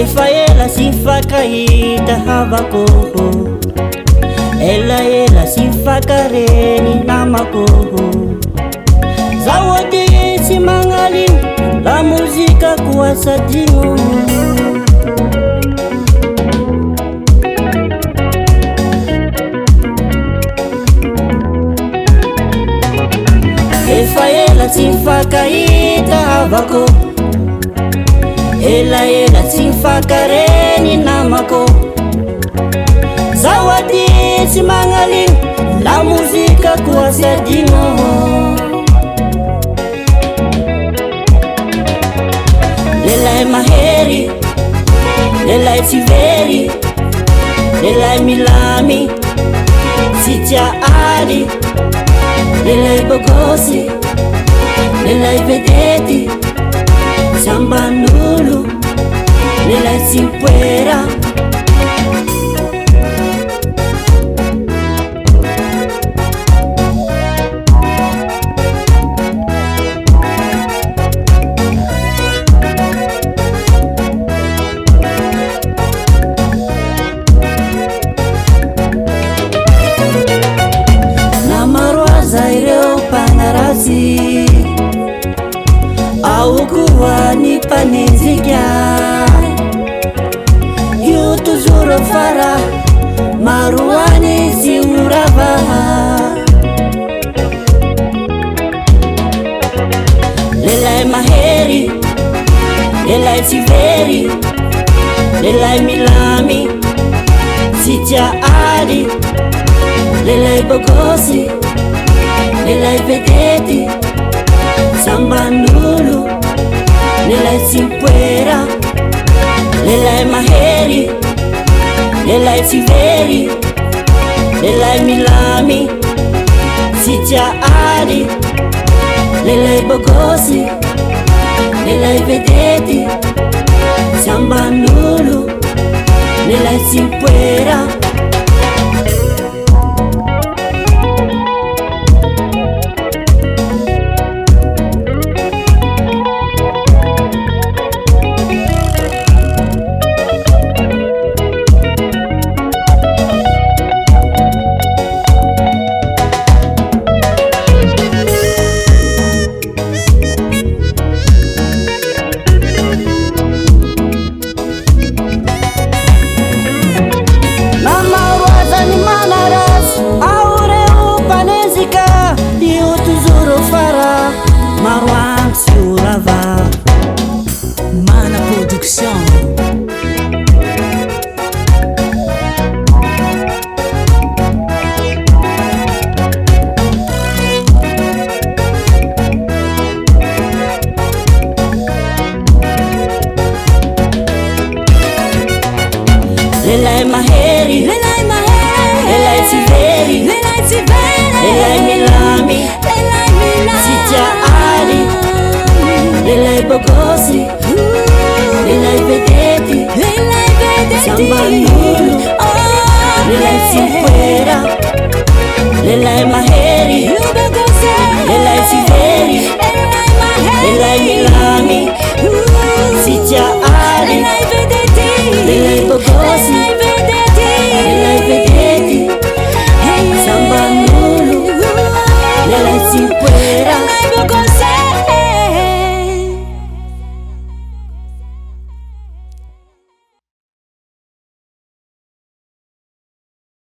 Efa ela sy fakahita havako, ela sy fakareny namako. Zaho ady tsy magnaligno, la mozika ko asadigno. Efa ela tsy fakahita havako, ela tsy fakareny namako. Zaho ady tsy magnaligno, la mozika ko asadigno. Lelay mahery, lelay tsy very, lelay milamy tsy tia ady, lelay bogosy, lelay vedety tsy amban'olo, lelay tsy mpoera. Ao koa ny mpanenjika, io toujours fara maroany sy oravaha. Lelay mahery, lelay tsy very, lelay milamy tsy tia ady, lelay bogosy, lelay vedety tsy amban'olo, lelay tsy mpoera. Lelay mahery, lelay tsy very, lelay milamy tsy tia ady, lelay bogosy, lelay vedety tsy amban'olo, lelay tsy mpoera. Mana Production. Lelay mahery, lelay tsy very, lelay milamy tsy tia ady, lelay bogosy, lelay vedety tsy amban'olo,